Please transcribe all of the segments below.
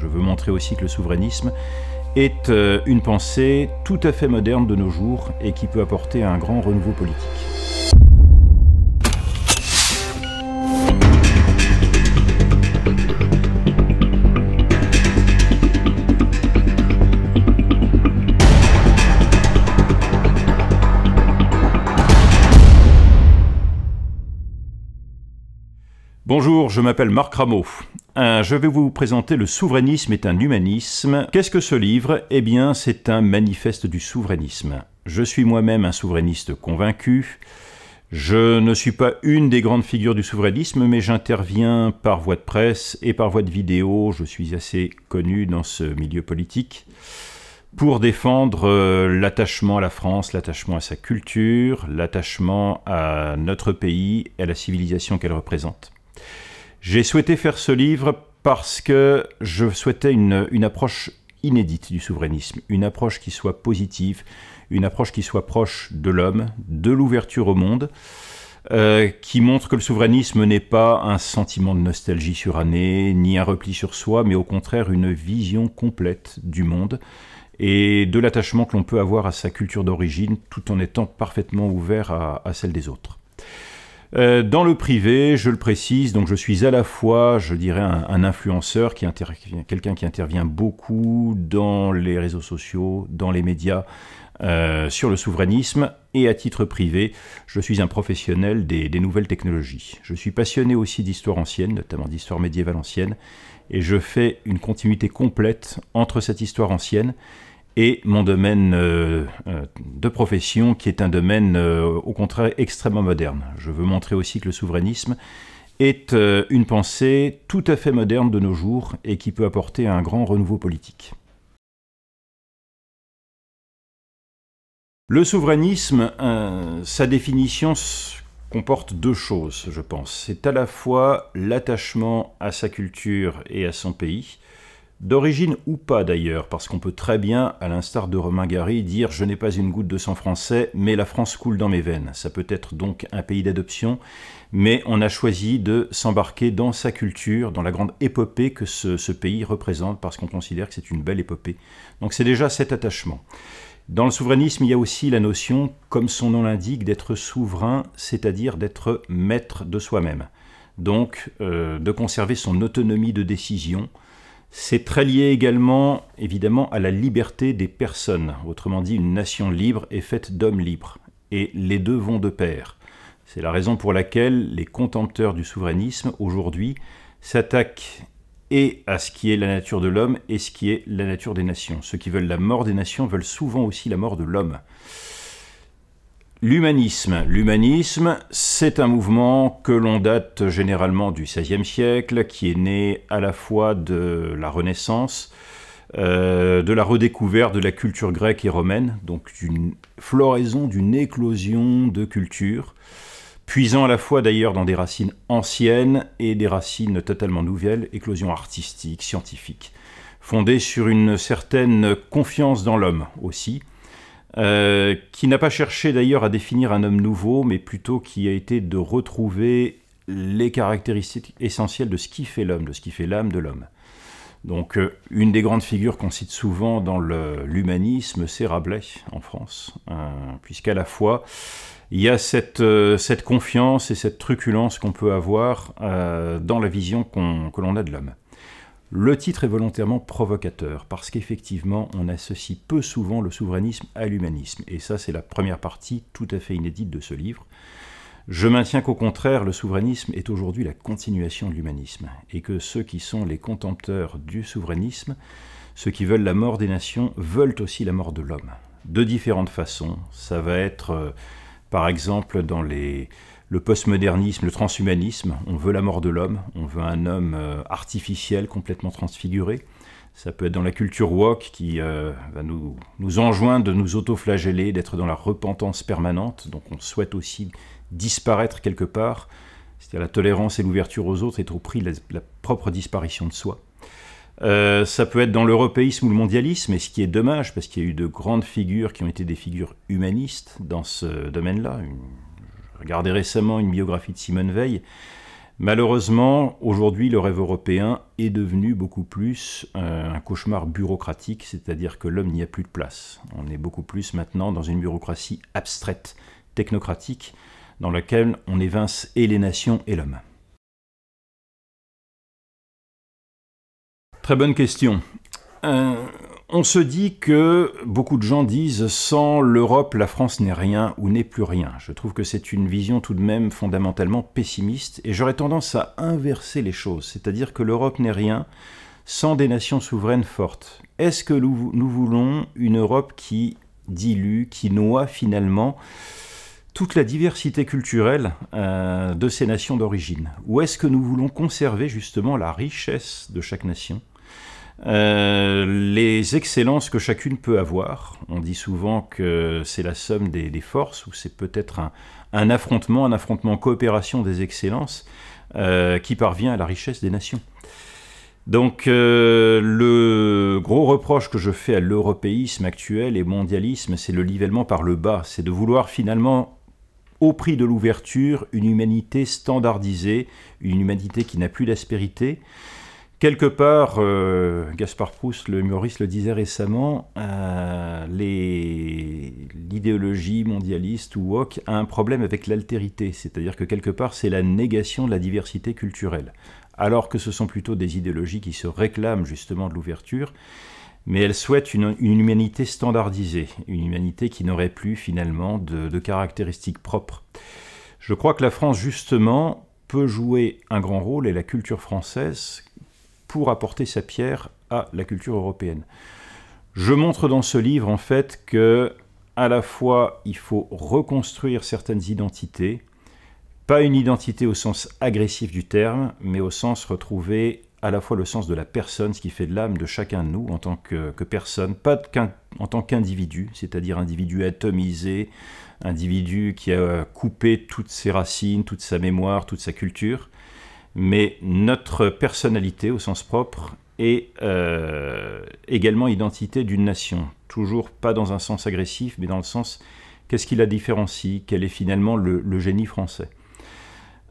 veux montrer aussi que le souverainisme est une pensée tout à fait moderne de nos jours et qui peut apporter un grand renouveau politique. Bonjour, je m'appelle Marc Rameau. Je vais vous présenter Le souverainisme est un humanisme. Qu'est-ce que ce livre? Eh bien, c'est un manifeste du souverainisme. Je suis moi-même un souverainiste convaincu. Je ne suis pas une des grandes figures du souverainisme, mais j'interviens par voie de presse et par voie de vidéo. Je suis assez connu dans ce milieu politique pour défendre l'attachement à la France, l'attachement à sa culture, l'attachement à notre pays et à la civilisation qu'elle représente. J'ai souhaité faire ce livre parce que je souhaitais une approche inédite du souverainisme, une approche qui soit positive, une approche qui soit proche de l'homme, de l'ouverture au monde, qui montre que le souverainisme n'est pas un sentiment de nostalgie surannée, ni un repli sur soi, mais au contraire une vision complète du monde et de l'attachement que l'on peut avoir à sa culture d'origine, tout en étant parfaitement ouvert à celle des autres. Dans le privé, je le précise, donc je suis à la fois, je dirais, un influenceur, quelqu'un qui intervient beaucoup dans les réseaux sociaux, dans les médias, sur le souverainisme, et à titre privé, je suis un professionnel des nouvelles technologies. Je suis passionné aussi d'histoire ancienne, notamment d'histoire médiévale ancienne, et je fais une continuité complète entre cette histoire ancienne et mon domaine de profession, qui est un domaine au contraire extrêmement moderne. Je veux montrer aussi que le souverainisme est une pensée tout à fait moderne de nos jours et qui peut apporter un grand renouveau politique. Le souverainisme, sa définition comporte deux choses, je pense. C'est à la fois l'attachement à sa culture et à son pays, d'origine ou pas d'ailleurs, parce qu'on peut très bien, à l'instar de Romain Gary, dire « je n'ai pas une goutte de sang français, mais la France coule dans mes veines ». Ça peut être donc un pays d'adoption, mais on a choisi de s'embarquer dans sa culture, dans la grande épopée que ce pays représente, parce qu'on considère que c'est une belle épopée. Donc c'est déjà cet attachement. Dans le souverainisme, il y a aussi la notion, comme son nom l'indique, d'être souverain, c'est-à-dire d'être maître de soi-même. Donc de conserver son autonomie de décision. C'est très lié également, évidemment, à la liberté des personnes. Autrement dit, une nation libre est faite d'hommes libres. Et les deux vont de pair. C'est la raison pour laquelle les contempteurs du souverainisme, aujourd'hui, s'attaquent et à ce qui est la nature de l'homme et ce qui est la nature des nations. Ceux qui veulent la mort des nations veulent souvent aussi la mort de l'homme. L'humanisme, c'est un mouvement que l'on date généralement du XVIe siècle, qui est né à la fois de la Renaissance, de la redécouverte de la culture grecque et romaine, donc d'une floraison, d'une éclosion de cultures, puisant à la fois d'ailleurs dans des racines anciennes et des racines totalement nouvelles, éclosion artistique, scientifique, fondée sur une certaine confiance dans l'homme aussi, qui n'a pas cherché d'ailleurs à définir un homme nouveau, mais plutôt qui a été de retrouver les caractéristiques essentielles de ce qui fait l'homme, de ce qui fait l'âme de l'homme. Donc une des grandes figures qu'on cite souvent dans l'humanisme, c'est Rabelais en France, puisqu'à la fois il y a cette confiance et cette truculence qu'on peut avoir dans la vision que l'on a de l'homme. Le titre est volontairement provocateur, parce qu'effectivement, on associe peu souvent le souverainisme à l'humanisme. Et ça, c'est la première partie tout à fait inédite de ce livre. Je maintiens qu'au contraire, le souverainisme est aujourd'hui la continuation de l'humanisme, et que ceux qui sont les contempteurs du souverainisme, ceux qui veulent la mort des nations, veulent aussi la mort de l'homme. De différentes façons. Ça va être, par exemple, dans le postmodernisme, le transhumanisme, on veut la mort de l'homme, on veut un homme artificiel, complètement transfiguré. Ça peut être dans la culture woke qui va nous enjoindre de nous auto-flageller, d'être dans la repentance permanente. Donc on souhaite aussi disparaître quelque part, c'est-à-dire la tolérance et l'ouverture aux autres est au prix de la propre disparition de soi. Ça peut être dans l'européisme ou le mondialisme, et ce qui est dommage, parce qu'il y a eu de grandes figures qui ont été des figures humanistes dans ce domaine-là. J'ai regardé récemment une biographie de Simone Veil, Malheureusement, aujourd'hui, le rêve européen est devenu beaucoup plus un cauchemar bureaucratique, c'est-à-dire que l'homme n'y a plus de place. On est beaucoup plus maintenant dans une bureaucratie abstraite, technocratique, dans laquelle on évince et les nations et l'homme. Très bonne question. On se dit que beaucoup de gens disent « sans l'Europe, la France n'est rien ou n'est plus rien ». Je trouve que c'est une vision tout de même fondamentalement pessimiste et j'aurais tendance à inverser les choses, c'est-à-dire que l'Europe n'est rien sans des nations souveraines fortes. Est-ce que nous voulons une Europe qui dilue, qui noie finalement toute la diversité culturelle de ces nations d'origine? Ou est-ce que nous voulons conserver justement la richesse de chaque nation, les excellences que chacune peut avoir? On dit souvent que c'est la somme des forces, ou c'est peut-être un affrontement coopération des excellences qui parvient à la richesse des nations. Donc le gros reproche que je fais à l'européisme actuel et mondialisme, c'est le nivellement par le bas, c'est de vouloir finalement, au prix de l'ouverture, une humanité standardisée, une humanité qui n'a plus d'aspérité. Quelque part, Gaspard Proust, le humoriste, le disait récemment, l'idéologie mondialiste ou woke a un problème avec l'altérité, c'est-à-dire que quelque part c'est la négation de la diversité culturelle, alors que ce sont plutôt des idéologies qui se réclament justement de l'ouverture, mais elles souhaitent une humanité standardisée, une humanité qui n'aurait plus finalement de caractéristiques propres. Je crois que la France justement peut jouer un grand rôle, et la culture française, pour apporter sa pierre à la culture européenne. Je montre dans ce livre en fait que à la fois il faut reconstruire certaines identités, pas une identité au sens agressif du terme, mais au sens retrouver à la fois le sens de la personne, ce qui fait de l'âme de chacun de nous en tant que personne, pas en tant qu'individu, c'est-à-dire individu atomisé, individu qui a coupé toutes ses racines, toute sa mémoire, toute sa culture, mais notre personnalité au sens propre est également identité d'une nation. Toujours pas dans un sens agressif, mais dans le sens qu'est-ce qui la différencie, quel est finalement le génie français.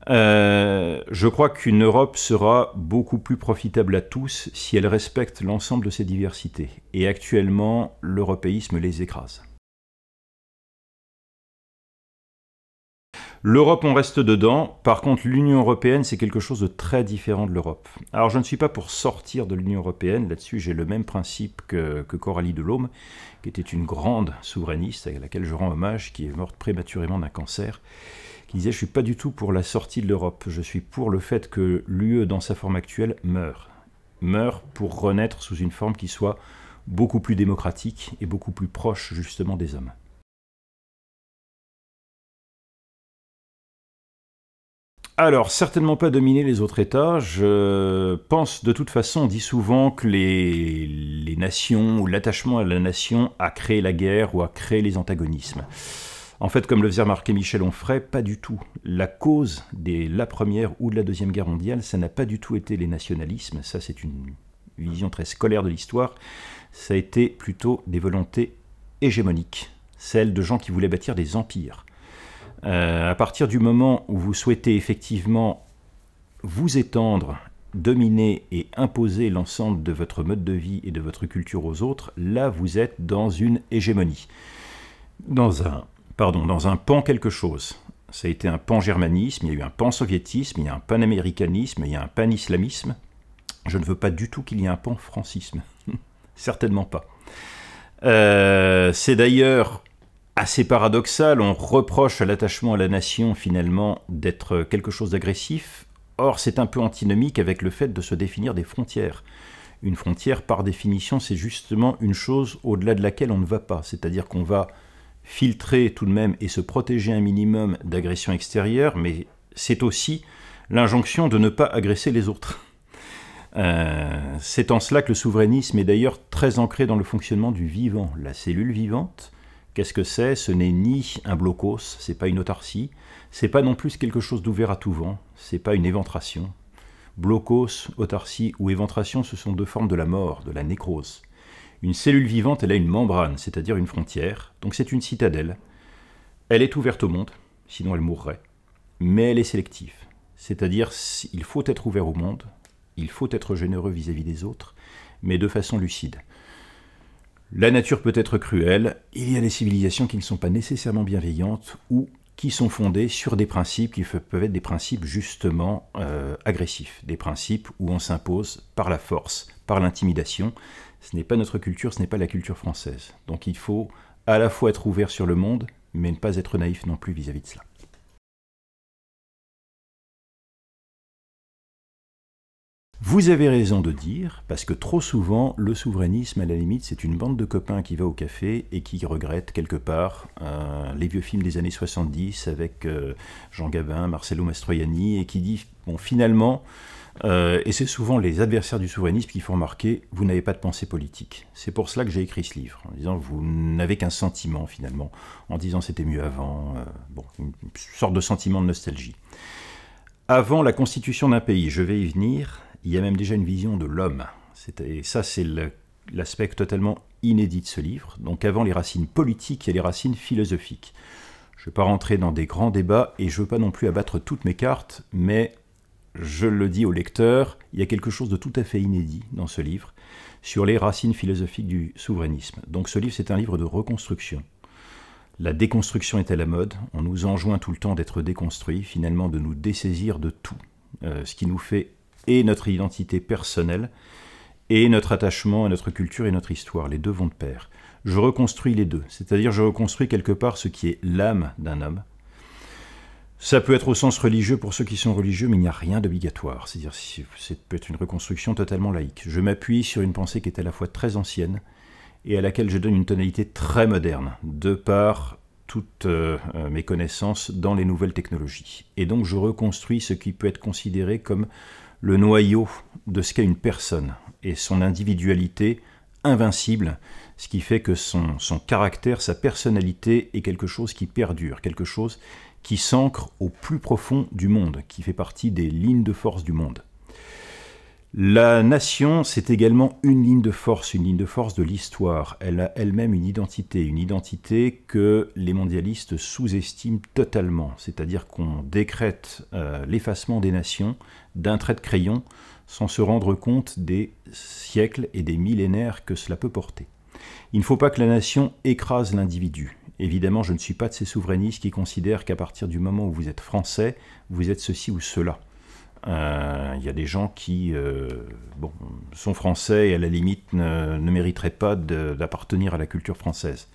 Je crois qu'une Europe sera beaucoup plus profitable à tous si elle respecte l'ensemble de ses diversités. Et actuellement, l'européisme les écrase. L'Europe, on reste dedans. Par contre, l'Union européenne, c'est quelque chose de très différent de l'Europe. Alors, je ne suis pas pour sortir de l'Union européenne. Là-dessus, j'ai le même principe que Coralie Delhomme, qui était une grande souverainiste, à laquelle je rends hommage, qui est morte prématurément d'un cancer, qui disait « Je ne suis pas du tout pour la sortie de l'Europe. Je suis pour le fait que l'UE, dans sa forme actuelle, meure. Meure pour renaître sous une forme qui soit beaucoup plus démocratique et beaucoup plus proche, justement, des hommes. » Alors, certainement pas dominer les autres États. Je pense, de toute façon, on dit souvent que les nations, ou l'attachement à la nation, a créé la guerre ou a créé les antagonismes. En fait, comme le faisait remarquer Michel Onfray, pas du tout. La cause de la Première ou de la Deuxième Guerre mondiale, ça n'a pas du tout été les nationalismes. Ça, c'est une vision très scolaire de l'histoire. Ça a été plutôt des volontés hégémoniques, celles de gens qui voulaient bâtir des empires. À partir du moment où vous souhaitez effectivement vous étendre, dominer et imposer l'ensemble de votre mode de vie et de votre culture aux autres, là vous êtes dans une hégémonie, dans un pan quelque chose. Ça a été un pan-germanisme, il y a eu un pan-soviétisme, il y a un pan-américanisme, il y a un pan-islamisme. Je ne veux pas du tout qu'il y ait un pan-francisme. Certainement pas. C'est d'ailleurs assez paradoxal, on reproche à l'attachement à la nation finalement d'être quelque chose d'agressif. Or, c'est un peu antinomique avec le fait de se définir des frontières. Une frontière, par définition, c'est justement une chose au-delà de laquelle on ne va pas. C'est-à-dire qu'on va filtrer tout de même et se protéger un minimum d'agressions extérieures, mais c'est aussi l'injonction de ne pas agresser les autres. C'est en cela que le souverainisme est d'ailleurs très ancré dans le fonctionnement du vivant. La cellule vivante, qu'est-ce que c'est? Ce n'est ni un blocos, c'est pas une autarcie, c'est pas non plus quelque chose d'ouvert à tout vent, c'est pas une éventration. Blocos, autarcie ou éventration, ce sont deux formes de la mort, de la nécrose. Une cellule vivante, elle a une membrane, c'est-à-dire une frontière, donc c'est une citadelle. Elle est ouverte au monde, sinon elle mourrait, mais elle est sélective. C'est-à-dire, il faut être ouvert au monde, il faut être généreux vis-à-vis des autres, mais de façon lucide. La nature peut être cruelle, il y a des civilisations qui ne sont pas nécessairement bienveillantes ou qui sont fondées sur des principes qui peuvent être des principes justement agressifs, des principes où on s'impose par la force, par l'intimidation. Ce n'est pas notre culture, ce n'est pas la culture française. Donc il faut à la fois être ouvert sur le monde, mais ne pas être naïf non plus vis-à-vis de cela. Vous avez raison de dire, parce que trop souvent, le souverainisme, à la limite, c'est une bande de copains qui va au café et qui regrette quelque part les vieux films des années 70 avec Jean Gabin, Marcello Mastroianni, et qui dit, bon, finalement, et c'est souvent les adversaires du souverainisme qui font remarquer, vous n'avez pas de pensée politique. C'est pour cela que j'ai écrit ce livre, en disant, vous n'avez qu'un sentiment, finalement, en disant c'était mieux avant, bon, une sorte de sentiment de nostalgie. Avant la constitution d'un pays, je vais y venir, il y a même déjà une vision de l'homme. Et ça, c'est l'aspect totalement inédit de ce livre. Donc avant les racines politiques, il y a les racines philosophiques. Je ne vais pas rentrer dans des grands débats et je ne veux pas non plus abattre toutes mes cartes, mais je le dis au lecteur, il y a quelque chose de tout à fait inédit dans ce livre sur les racines philosophiques du souverainisme. Donc ce livre, c'est un livre de reconstruction. La déconstruction est à la mode, on nous enjoint tout le temps d'être déconstruits, finalement de nous dessaisir de tout, ce qui nous fait et notre identité personnelle, et notre attachement à notre culture et notre histoire. Les deux vont de pair. Je reconstruis les deux, c'est-à-dire je reconstruis quelque part ce qui est l'âme d'un homme. Ça peut être au sens religieux pour ceux qui sont religieux, mais il n'y a rien d'obligatoire. C'est-à-dire ça peut être une reconstruction totalement laïque. Je m'appuie sur une pensée qui est à la fois très ancienne, et à laquelle je donne une tonalité très moderne, de par toutes mes connaissances dans les nouvelles technologies. Et donc je reconstruis ce qui peut être considéré comme le noyau de ce qu'est une personne et son individualité invincible, ce qui fait que son caractère, sa personnalité est quelque chose qui perdure, quelque chose qui s'ancre au plus profond du monde, qui fait partie des lignes de force du monde. La nation, c'est également une ligne de force de l'histoire. Elle a elle-même une identité que les mondialistes sous-estiment totalement. C'est-à-dire qu'on décrète l'effacement des nations d'un trait de crayon sans se rendre compte des siècles et des millénaires que cela peut porter. Il ne faut pas que la nation écrase l'individu. Évidemment, je ne suis pas de ces souverainistes qui considèrent qu'à partir du moment où vous êtes français, vous êtes ceci ou cela. Il y a des gens qui sont français et à la limite ne mériteraient pas d'appartenir à la culture française.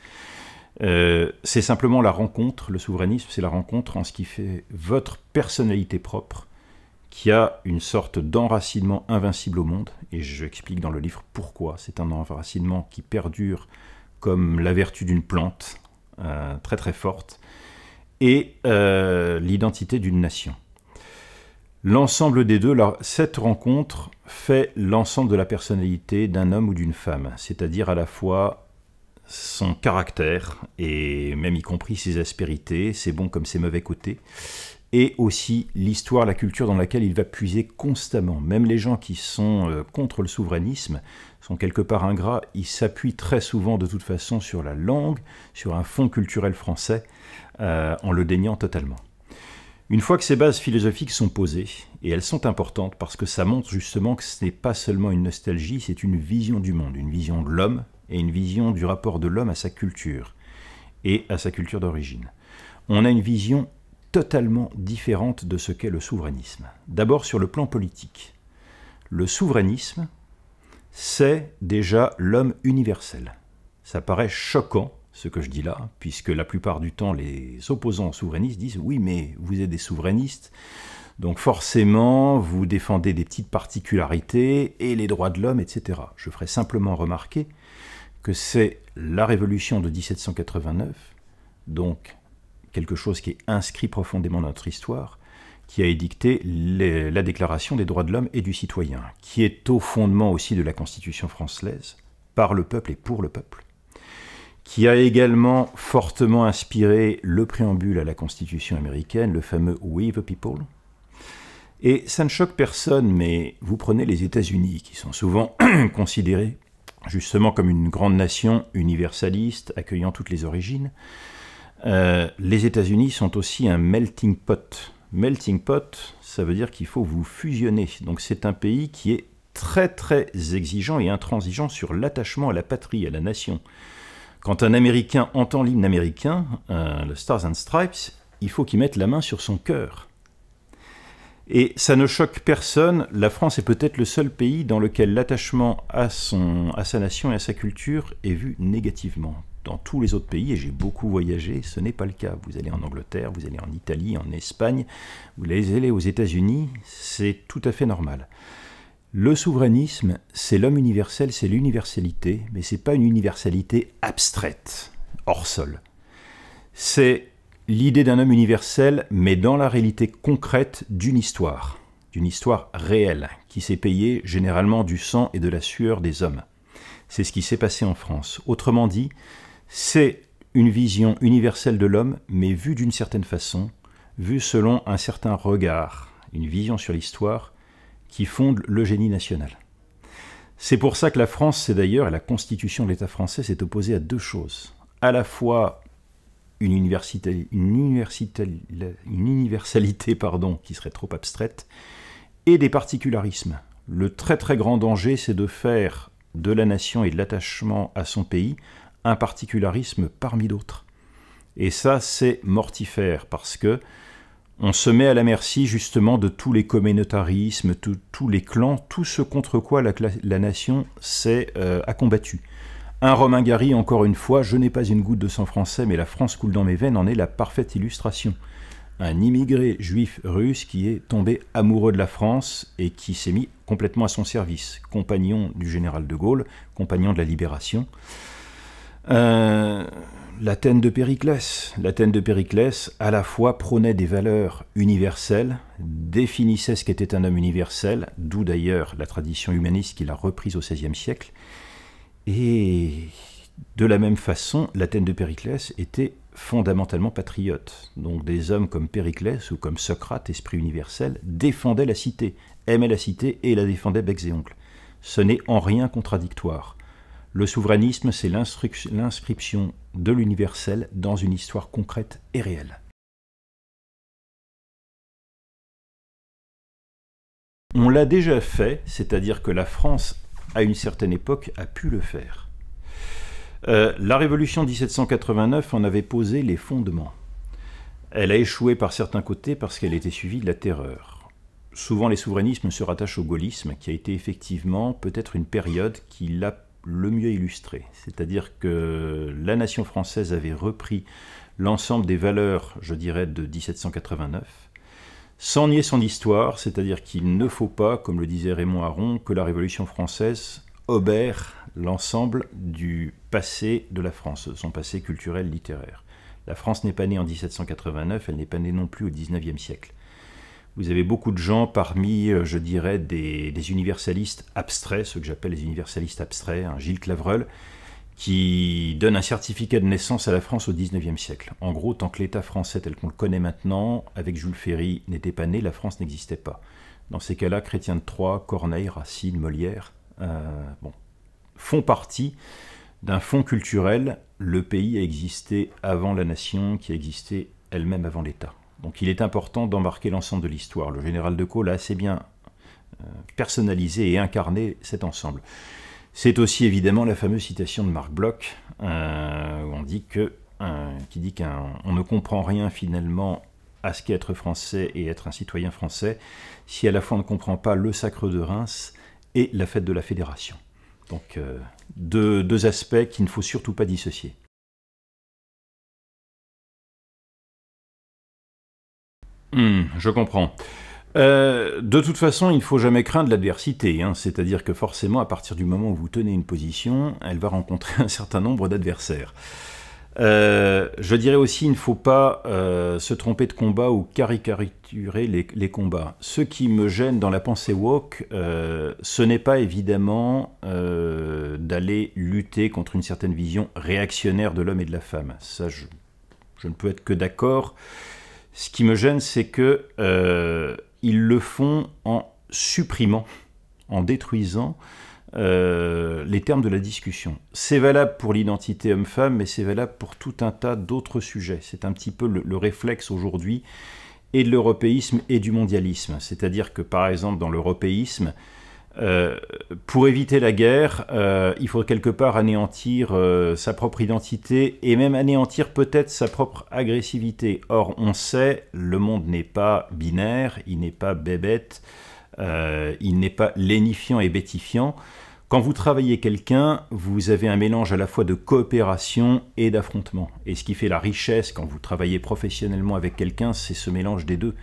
C'est simplement la rencontre, le souverainisme, c'est la rencontre en ce qui fait votre personnalité propre, qui a une sorte d'enracinement invincible au monde, et je explique dans le livre pourquoi. C'est un enracinement qui perdure comme la vertu d'une plante, très très forte, et l'identité d'une nation. L'ensemble des deux, cette rencontre fait l'ensemble de la personnalité d'un homme ou d'une femme, c'est-à-dire à la fois son caractère, et même y compris ses aspérités, ses bons comme ses mauvais côtés, et aussi l'histoire, la culture dans laquelle il va puiser constamment. Même les gens qui sont contre le souverainisme sont quelque part ingrats, ils s'appuient très souvent de toute façon sur la langue, sur un fond culturel français, en le déniant totalement. Une fois que ces bases philosophiques sont posées, et elles sont importantes parce que ça montre justement que ce n'est pas seulement une nostalgie, c'est une vision du monde, une vision de l'homme et une vision du rapport de l'homme à sa culture et à sa culture d'origine. On a une vision totalement différente de ce qu'est le souverainisme. D'abord sur le plan politique. Le souverainisme, c'est déjà l'homme universel. Ça paraît choquant, ce que je dis là, puisque la plupart du temps, les opposants aux souverainistes disent « Oui, mais vous êtes des souverainistes, donc forcément, vous défendez des petites particularités et les droits de l'homme, etc. » Je ferai simplement remarquer que c'est la révolution de 1789, donc quelque chose qui est inscrit profondément dans notre histoire, qui a édicté la Déclaration des droits de l'homme et du citoyen, qui est au fondement aussi de la Constitution française, par le peuple et pour le peuple, qui a également fortement inspiré le préambule à la Constitution américaine, le fameux « We the People ». Et ça ne choque personne, mais vous prenez les États-Unis, qui sont souvent considérés justement comme une grande nation universaliste, accueillant toutes les origines. Les États-Unis sont aussi un melting pot Melting pot, ça veut dire qu'il faut vous fusionner. Donc c'est un pays qui est très très exigeant et intransigeant sur l'attachement à la patrie, à la nation. Quand un Américain entend l'hymne américain, le Stars and Stripes, il faut qu'il mette la main sur son cœur. Et ça ne choque personne, la France est peut-être le seul pays dans lequel l'attachement à sa nation et à sa culture est vu négativement. Dans tous les autres pays, et j'ai beaucoup voyagé, ce n'est pas le cas. Vous allez en Angleterre, vous allez en Italie, en Espagne, vous allez aux États-Unis, c'est tout à fait normal. Le souverainisme, c'est l'homme universel, c'est l'universalité, mais ce n'est pas une universalité abstraite, hors sol. C'est l'idée d'un homme universel, mais dans la réalité concrète d'une histoire réelle, qui s'est payée généralement du sang et de la sueur des hommes. C'est ce qui s'est passé en France. Autrement dit, c'est une vision universelle de l'homme, mais vue d'une certaine façon, vue selon un certain regard, une vision sur l'histoire qui fonde le génie national. C'est pour ça que la France, c'est d'ailleurs, et la constitution de l'État français s'est opposée à deux choses. À la fois une universalité qui serait trop abstraite, et des particularismes. Le très très grand danger, c'est de faire de la nation et de l'attachement à son pays un particularisme parmi d'autres. Et ça, c'est mortifère, parce que on se met à la merci justement de tous les communautarismes, tous les clans, tout ce contre quoi la nation a combattu. Un Romain Gary, encore une fois, je n'ai pas une goutte de sang français, mais la France coule dans mes veines, en est la parfaite illustration. Un immigré juif russe qui est tombé amoureux de la France et qui s'est mis complètement à son service. Compagnon du général de Gaulle, compagnon de la Libération. L'Athènes de Périclès. L'Athènes de Périclès, à la fois, prônait des valeurs universelles, définissait ce qu'était un homme universel, d'où d'ailleurs la tradition humaniste qu'il a reprise au XVIe siècle. Et de la même façon, l'Athènes de Périclès était fondamentalement patriote. Donc des hommes comme Périclès ou comme Socrate, esprit universel, défendaient la cité, aimaient la cité et la défendaient becs et ongles. Ce n'est en rien contradictoire. Le souverainisme, c'est l'inscription de l'universel dans une histoire concrète et réelle. On l'a déjà fait, c'est-à-dire que la France, à une certaine époque, a pu le faire. La Révolution de 1789 en avait posé les fondements. Elle a échoué par certains côtés parce qu'elle était suivie de la terreur. Souvent, les souverainismes se rattachent au gaullisme, qui a été effectivement peut-être une période qui l'a le mieux illustré. C'est-à-dire que la nation française avait repris l'ensemble des valeurs, je dirais, de 1789, sans nier son histoire, c'est-à-dire qu'il ne faut pas, comme le disait Raymond Aron, que la Révolution française obère l'ensemble du passé de la France, de son passé culturel, littéraire. La France n'est pas née en 1789, elle n'est pas née non plus au XIXe siècle. Vous avez beaucoup de gens parmi, je dirais, des universalistes abstraits, ceux que j'appelle les universalistes abstraits, hein, Gilles Clavreul, qui donne un certificat de naissance à la France au XIXe siècle. En gros, tant que l'État français tel qu'on le connaît maintenant, avec Jules Ferry, n'était pas né, la France n'existait pas. Dans ces cas-là, Chrétien de Troyes, Corneille, Racine, Molière, font partie d'un fond culturel. Le pays a existé avant la nation, qui a existé elle-même avant l'État. Donc il est important d'embarquer l'ensemble de l'histoire. Le général de Gaulle a assez bien personnalisé et incarné cet ensemble. C'est aussi évidemment la fameuse citation de Marc Bloch, où on dit qui dit qu'on ne comprend rien finalement à ce qu'est être français et être un citoyen français, si à la fois on ne comprend pas le sacre de Reims et la fête de la Fédération. Donc deux aspects qu'il ne faut surtout pas dissocier. Je comprends. De toute façon, il ne faut jamais craindre l'adversité, hein. C'est-à-dire que forcément, à partir du moment où vous tenez une position, elle va rencontrer un certain nombre d'adversaires. Je dirais aussi, il ne faut pas se tromper de combat ou caricaturer les combats. Ce qui me gêne dans la pensée woke, ce n'est pas évidemment d'aller lutter contre une certaine vision réactionnaire de l'homme et de la femme. Ça, je ne peux être que d'accord. Ce qui me gêne, c'est que ils le font en supprimant, en détruisant les termes de la discussion. C'est valable pour l'identité homme-femme, mais c'est valable pour tout un tas d'autres sujets. C'est un petit peu le réflexe aujourd'hui, et de l'européisme et du mondialisme. C'est-à-dire que, par exemple, dans l'européisme, pour éviter la guerre, il faut quelque part anéantir sa propre identité et même anéantir peut-être sa propre agressivité. Or, on sait, le monde n'est pas binaire, il n'est pas bébête, il n'est pas lénifiant et bêtifiant. Quand vous travaillez quelqu'un, vous avez un mélange à la fois de coopération et d'affrontement. Et ce qui fait la richesse quand vous travaillez professionnellement avec quelqu'un, c'est ce mélange des deux.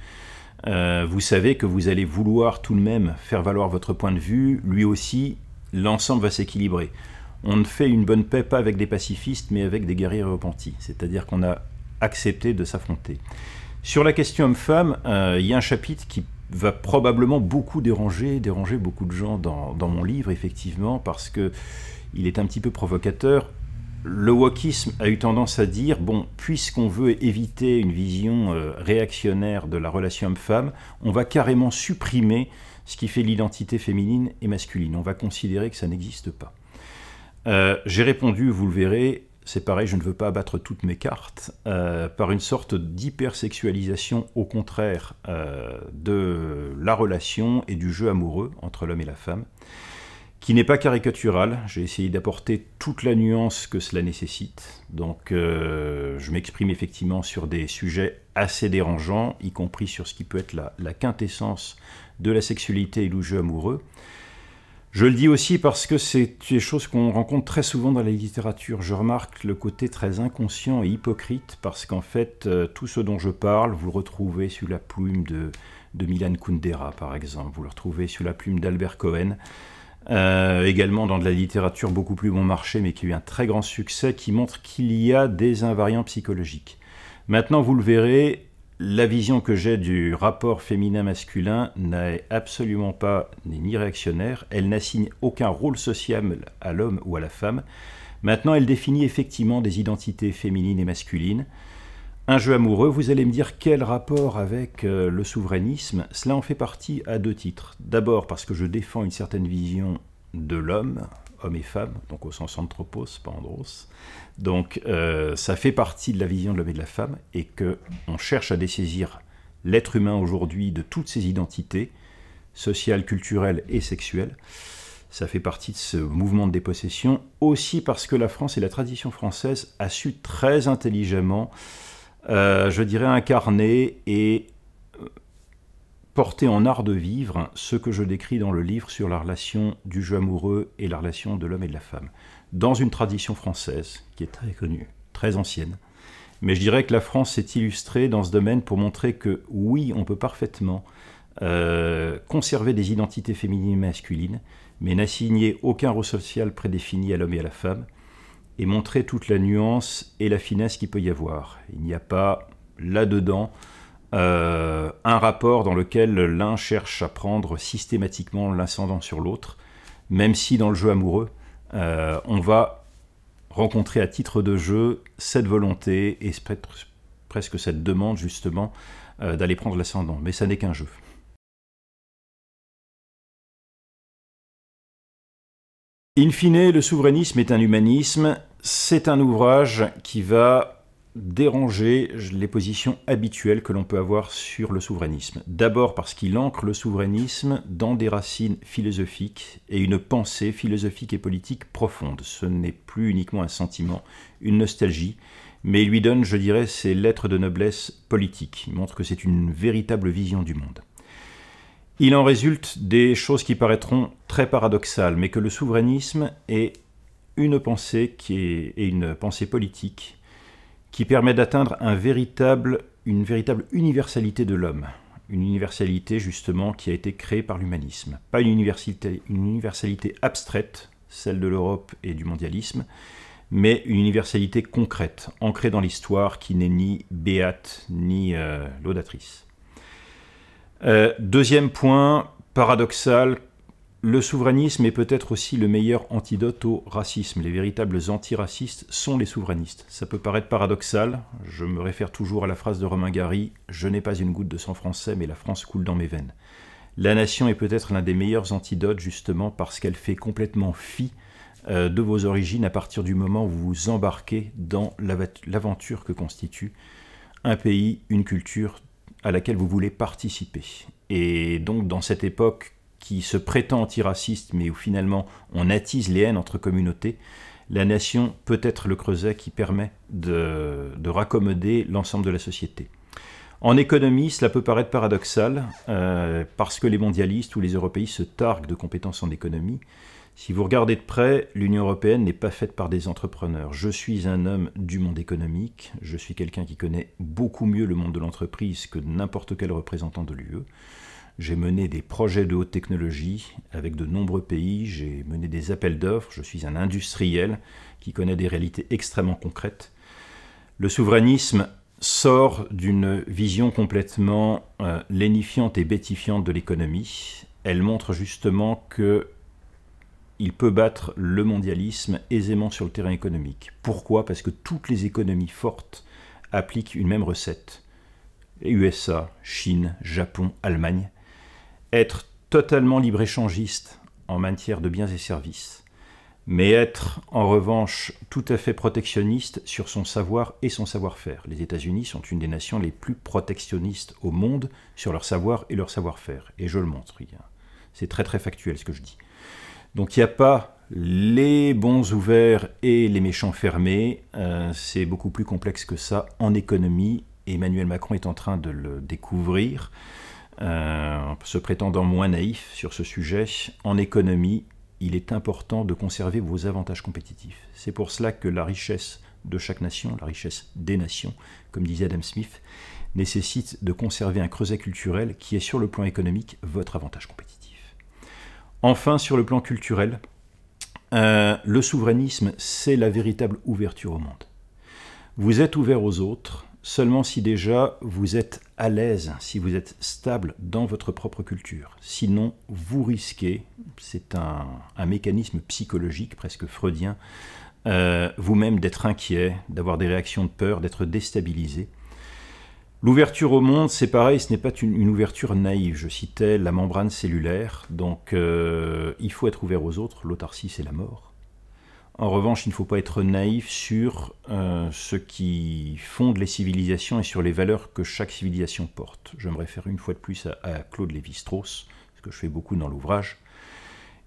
Vous savez que vous allez vouloir tout de même faire valoir votre point de vue, lui aussi, l'ensemble va s'équilibrer. On ne fait une bonne paix pas avec des pacifistes, mais avec des guerriers repentis. C'est-à-dire qu'on a accepté de s'affronter. Sur la question homme-femme, il y a un chapitre qui va probablement beaucoup déranger beaucoup de gens dans mon livre, effectivement, parce qu'il est un petit peu provocateur. Le wokisme a eu tendance à dire, bon, puisqu'on veut éviter une vision réactionnaire de la relation homme-femme, on va carrément supprimer ce qui fait l'identité féminine et masculine. On va considérer que ça n'existe pas. J'ai répondu, vous le verrez, c'est pareil, je ne veux pas abattre toutes mes cartes, par une sorte d'hypersexualisation, au contraire, de la relation et du jeu amoureux entre l'homme et la femme, qui n'est pas caricatural. J'ai essayé d'apporter toute la nuance que cela nécessite. Donc je m'exprime effectivement sur des sujets assez dérangeants, y compris sur ce qui peut être la quintessence de la sexualité et du jeu amoureux. Je le dis aussi parce que c'est des choses qu'on rencontre très souvent dans la littérature. Je remarque le côté très inconscient et hypocrite, parce qu'en fait, tout ce dont je parle, vous le retrouvez sous la plume de Milan Kundera, par exemple. Vous le retrouvez sous la plume d'Albert Cohen. Également dans de la littérature beaucoup plus bon marché, mais qui a eu un très grand succès, qui montre qu'il y a des invariants psychologiques. Maintenant, vous le verrez, la vision que j'ai du rapport féminin-masculin n'est absolument pas ni réactionnaire, elle n'assigne aucun rôle social à l'homme ou à la femme. Maintenant, elle définit effectivement des identités féminines et masculines. Un jeu amoureux, vous allez me dire quel rapport avec le souverainisme? Cela en fait partie à deux titres. D'abord parce que je défends une certaine vision de l'homme, homme et femme, donc au sens anthropos, pas andros. Donc ça fait partie de la vision de l'homme et de la femme, et qu'on cherche à dessaisir l'être humain aujourd'hui de toutes ses identités, sociales, culturelles et sexuelles. Ça fait partie de ce mouvement de dépossession, aussi parce que la France et la tradition française a su très intelligemment je dirais incarner et porter en art de vivre ce que je décris dans le livre sur la relation du jeu amoureux et la relation de l'homme et de la femme, dans une tradition française qui est très connue, très ancienne. Mais je dirais que la France s'est illustrée dans ce domaine pour montrer que oui, on peut parfaitement conserver des identités féminines et masculines, mais n'assigner aucun rôle social prédéfini à l'homme et à la femme, et montrer toute la nuance et la finesse qu'il peut y avoir. Il n'y a pas là-dedans un rapport dans lequel l'un cherche à prendre systématiquement l'ascendant sur l'autre, même si dans le jeu amoureux, on va rencontrer à titre de jeu cette volonté et presque cette demande justement d'aller prendre l'ascendant. Mais ça n'est qu'un jeu. In fine, le souverainisme est un humanisme. C'est un ouvrage qui va déranger les positions habituelles que l'on peut avoir sur le souverainisme. D'abord parce qu'il ancre le souverainisme dans des racines philosophiques et une pensée philosophique et politique profonde. Ce n'est plus uniquement un sentiment, une nostalgie, mais il lui donne, je dirais, ses lettres de noblesse politique. Il montre que c'est une véritable vision du monde. Il en résulte des choses qui paraîtront très paradoxales, mais que le souverainisme est une pensée une pensée politique qui permet d'atteindre une véritable universalité de l'homme. Une universalité justement qui a été créée par l'humanisme. Pas une universalité abstraite, celle de l'Europe et du mondialisme, mais une universalité concrète, ancrée dans l'histoire, qui n'est ni béate ni laudatrice. Deuxième point, paradoxal, le souverainisme est peut-être aussi le meilleur antidote au racisme. Les véritables antiracistes sont les souverainistes. Ça peut paraître paradoxal, je me réfère toujours à la phrase de Romain Gary, « Je n'ai pas une goutte de sang français, mais la France coule dans mes veines ». La nation est peut-être l'un des meilleurs antidotes, justement parce qu'elle fait complètement fi de vos origines à partir du moment où vous vous embarquez dans l'aventure que constitue un pays, une culture, à laquelle vous voulez participer. Et donc dans cette époque qui se prétend antiraciste, mais où finalement on attise les haines entre communautés, la nation peut être le creuset qui permet de raccommoder l'ensemble de la société. En économie, cela peut paraître paradoxal, parce que les mondialistes ou les européistes se targuent de compétences en économie. Si vous regardez de près, l'Union européenne n'est pas faite par des entrepreneurs. Je suis un homme du monde économique, je suis quelqu'un qui connaît beaucoup mieux le monde de l'entreprise que n'importe quel représentant de l'UE. J'ai mené des projets de haute technologie avec de nombreux pays, j'ai mené des appels d'offres, je suis un industriel qui connaît des réalités extrêmement concrètes. Le souverainisme sort d'une vision complètement lénifiante et bêtifiante de l'économie. Elle montre justement qu'il peut battre le mondialisme aisément sur le terrain économique. Pourquoi? Parce que toutes les économies fortes appliquent une même recette. Les USA, Chine, Japon, Allemagne. Être totalement libre-échangiste en matière de biens et services, mais être en revanche tout à fait protectionniste sur son savoir et son savoir-faire. Les États-Unis sont une des nations les plus protectionnistes au monde sur leur savoir et leur savoir-faire. Et je le montre. C'est très très factuel ce que je dis. Donc il n'y a pas les bons ouverts et les méchants fermés. C'est beaucoup plus complexe que ça en économie. Emmanuel Macron est en train de le découvrir, se prétendant moins naïf sur ce sujet. En économie, il est important de conserver vos avantages compétitifs. C'est pour cela que la richesse de chaque nation, la richesse des nations, comme disait Adam Smith, nécessite de conserver un creuset culturel qui est sur le plan économique votre avantage compétitif. Enfin, sur le plan culturel, le souverainisme, c'est la véritable ouverture au monde. Vous êtes ouvert aux autres seulement si déjà vous êtes à l'aise, si vous êtes stable dans votre propre culture. Sinon, vous risquez, c'est un mécanisme psychologique presque freudien, vous-même d'être inquiet, d'avoir des réactions de peur, d'être déstabilisé. L'ouverture au monde, c'est pareil, ce n'est pas une ouverture naïve. Je citais la membrane cellulaire, donc il faut être ouvert aux autres, l'autarcie c'est la mort. En revanche, il ne faut pas être naïf sur ce qui fonde les civilisations et sur les valeurs que chaque civilisation porte. Je me réfère une fois de plus à Claude Lévi-Strauss, ce que je fais beaucoup dans l'ouvrage,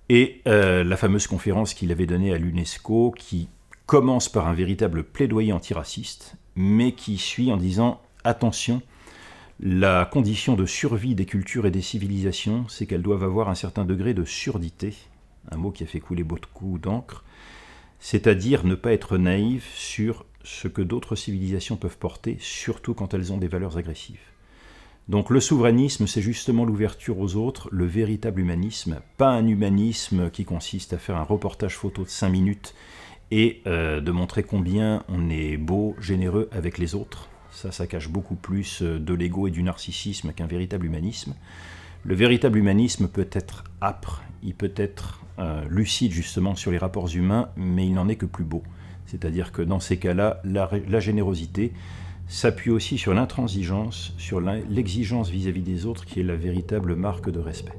et la fameuse conférence qu'il avait donnée à l'UNESCO, qui commence par un véritable plaidoyer antiraciste, mais qui suit en disant « Attention, la condition de survie des cultures et des civilisations, c'est qu'elles doivent avoir un certain degré de surdité », un mot qui a fait couler beaucoup d'encre, c'est-à-dire ne pas être naïf sur ce que d'autres civilisations peuvent porter, surtout quand elles ont des valeurs agressives. Donc le souverainisme, c'est justement l'ouverture aux autres, le véritable humanisme, pas un humanisme qui consiste à faire un reportage photo de 5 minutes et de montrer combien on est beau, généreux avec les autres. Ça cache beaucoup plus de l'ego et du narcissisme qu'un véritable humanisme. Le véritable humanisme peut être âpre, il peut être lucide justement sur les rapports humains, mais il n'en est que plus beau. C'est-à-dire que dans ces cas-là, la générosité s'appuie aussi sur l'intransigeance, sur l'exigence vis-à-vis des autres, qui est la véritable marque de respect.